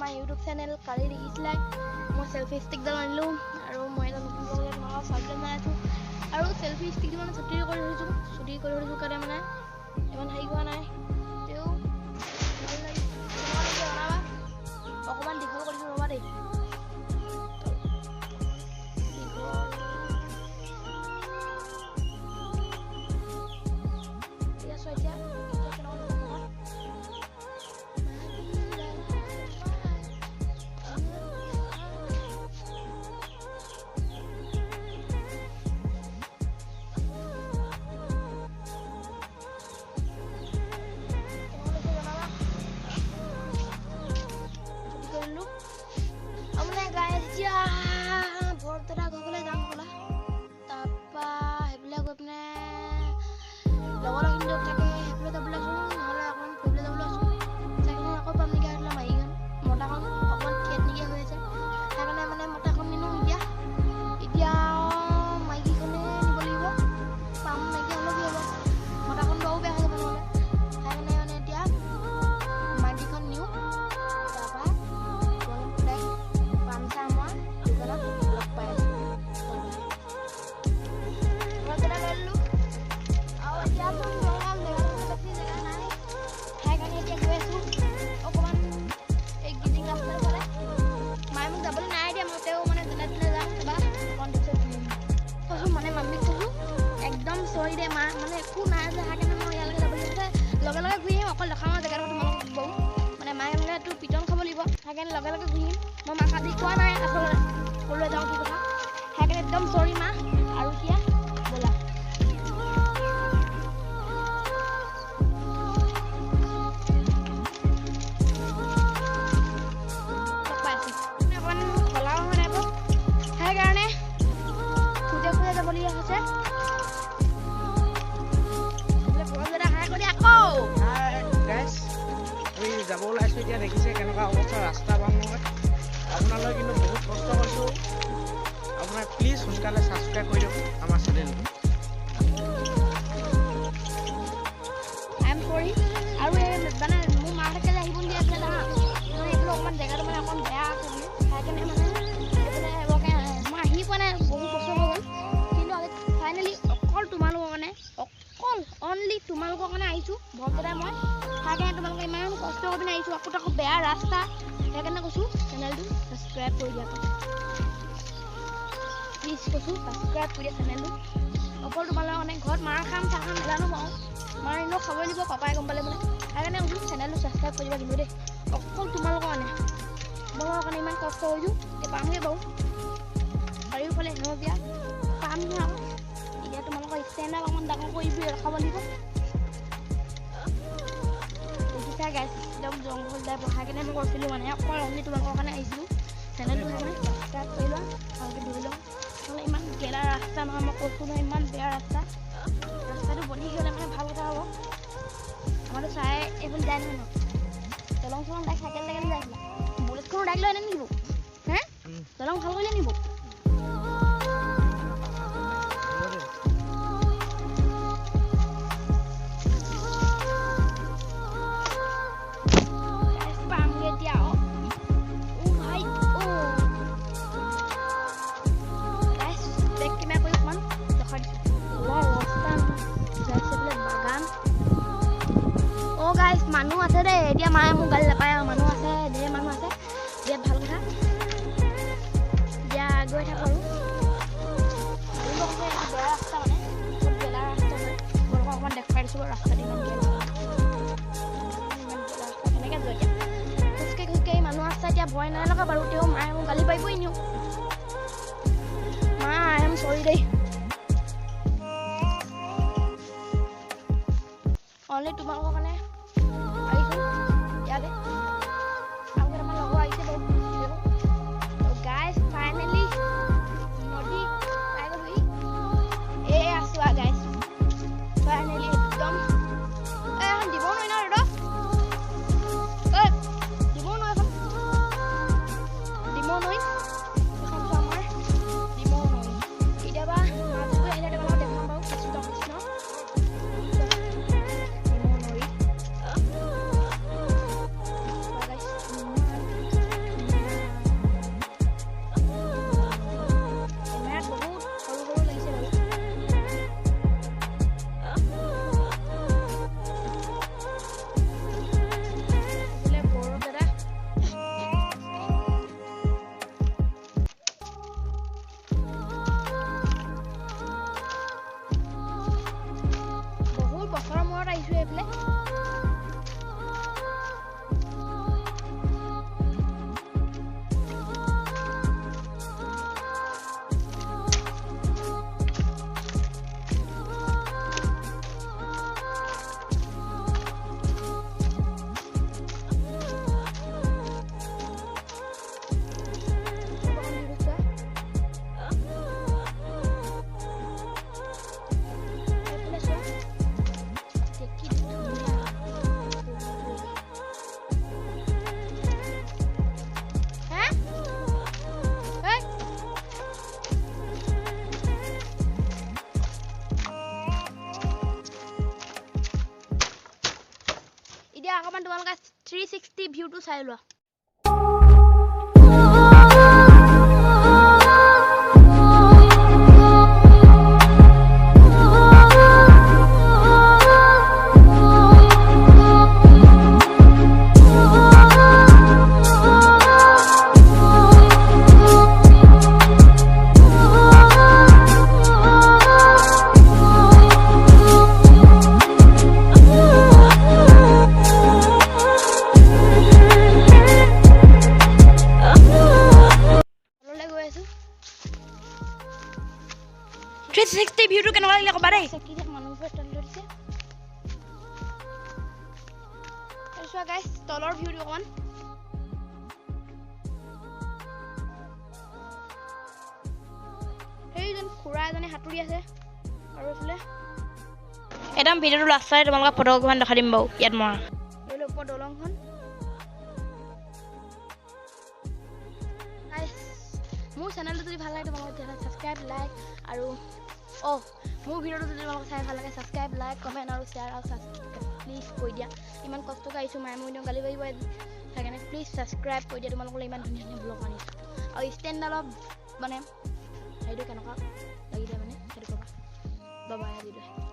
আমাৰ YouTube channel কালি দেখিছিলে মই selfie ষ্টিকডাল আনিলোঁ আৰু মই এটা নতুন ব্লগত তোমালোকক স্বাগতম জনাইছোঁ আৰু সেলফি ষ্টিকটো মানে ছুটি কৰি থৈছোঁ কাৰণে মানে ইমান হেৰি হোৱা নাই তেও ভাল লাগিছে বনাবা অকণমান দীঘল কৰিছোঁ ৰ'বা দেই লগে লগে ঘূৰিম মই মাক আজি কোৱা নাই আচলতে ক'লৈ যাওঁ কি কথা সেইকাৰণে একদম চৰি মা আৰু এতিয়া ব'লা অকণমান কলাও হোৱা নাই সেইকাৰণে খুঁজে খুঁজে যাবলগীয়া হৈছে যাব ওলাইছোঁ এতিয়া দেখিছে কেনেকুৱা অৱস্থা ৰাস্তা বাম নহয় আপোনালোকে কিন্তু বহুত কষ্ট কৰিছোঁ আপোনাৰ প্লিজ সোনকালে ছাবস্ক্ৰাইব কৰি দিয়ক আমাৰ চেনেলটো আই এম সৰি আৰু মানে মোৰ মাহঁতে কেলৈ আহিব দিয়া আছিলে জানা মই এইফালে অকণমান জেগাটো মানে অকণ বেয়া আছে মানে সেইকাৰণে মানে এইফালে মই আহি পোৱা নাই বহুত বছৰ হৈ গ'ল কিন্তু আমি ফাইনেলি অকল তোমালোকৰ কাৰণে অকল অনলি তোমালোকৰ কাৰণে আহিছোঁ ভক্তদাই মই সেইকাৰণে তোমালোকে ইমান কষ্ট কৰি পিনে আহিছোঁ আকৌ বেয়া ৰাস্তা সেইকাৰণে কৈছোঁ চেনেলটো ছাবস্ক্ৰাইব কৰি দিয়া প্লিজ কৈছোঁ ছাবস্ক্ৰাইব কৰি দিয়া চেনেলটো অকল তোমালোকৰ কাৰণে ঘৰত মাৰ খাম চাহ খাম নাজানো পাওঁ মাৰ এনেও খাবই দিব পাপাই গম পালে মানে সেইকাৰণে কৈছোঁ চেনেলটো ছাবস্ক্ৰাইব কৰি দিবা কিন্তু দেই অকল তোমালোকৰ কাৰণে ইমান কষ্ট কৰিছোঁ এতিয়া পামগৈ বাৰু চাৰিওফালে সেউজীয়া পাম নহয় আকৌ এতিয়া তোমালোকৰ ষ্টেণ্ডাৰ্ড অকণমান ডাঙৰ কৰি ৰখাব লাগিব গাইছ একদম জংঘল টাইপ সেইকাৰণে মই কৈছিলোঁ মানে অকল অনলি তোমালোকৰ কাৰণে আহিছিলোঁ চেনেলটো সেইকাৰণে ছাবস্ক্ৰাইব কৰি লোৱা ভালকৈ ধৰি লওঁ নহ'লে ইমান গেলা ৰাস্তা নহয় মই কৈছোঁ নহয় ইমান বেয়া ৰাস্তাটো বনি গ'লে মানে ভাল কথা হ'ব আমাৰতো চাই এইবোৰ যায় নহয় ন দলং চলং ডাইক চাইকেল টাইকেল যাইছিলা বুলেটখনো ডাইক লৈ আনে নিব হে দলং ভাল কৰিলে নিব মানুহ আছে দেই এতিয়া মায়ে মোক গালি নাপায় মানুহ আছে ধেৰ মানুহ আছে বিৰাট ভাল কথা এতিয়া গৈ থাকোঁ আৰু বেয়া ৰাস্তা মানে বহুত গেলা ৰাস্তা হয় তোমালোকক অকণমান দেখুৱাই দিছোঁ বাৰু ৰাস্তাটো ইমান গেলা ৰাস্তা কেনেকৈ যোৱা এতিয়া খোজকাঢ়ি মানুহ আছে এতিয়া ভয় নালাগা বাৰু তেওঁ মায়ে মোক গালি পাৰিবই নিওঁ মা আই এম চৰি দেই অনলি তোমালোকৰ কাৰণে তোমালোকে 360 ভিউটো চাই লোৱা ভিউটো কেনেকুৱা লাগিলে ক'বা দেই মানুহবোৰে তল ধৰিছে চোৱা গাইছ তলৰ ভিউটো অকমান সেইজন খুৰা এজনে সাঁতুৰি আছে আৰু এইফালে একদম ভিডিঅ'টো লাষ্টত তোমালোকক ফটো অকমান দেখাই দিম বাৰু ইয়াত মই এইফালে ওপৰ দলংখন গাইছ মোৰ চেনেলটো যদি ভাল লাগে তোমালোকে তেতিয়াহ'লে ছাবস্ক্ৰাইব লাইক আৰু মোৰ ভিডিঅ'টো যদি তোমালোকে চাই ভাল লাগে ছাবস্ক্ৰাইব লাইক কমেণ্ট আৰু শ্বেয়াৰ আৰু প্লিজ কৈ দিয়া ইমান কষ্টকৈ আহিছোঁ মায়ে মই গালি পাৰিব সেইকাৰণে প্লিজ ছাবস্ক্ৰাইব কৰি দিয়া তোমালোকলৈ ইমান ধুনীয়া ধুনীয়া ব্লগ আনিছোঁ আৰু ষ্টেণ্ডডালত মানে সেইটো কেনেকুৱা লাগিলে মানে সেইটো ক'বা বাবা আজিলৈ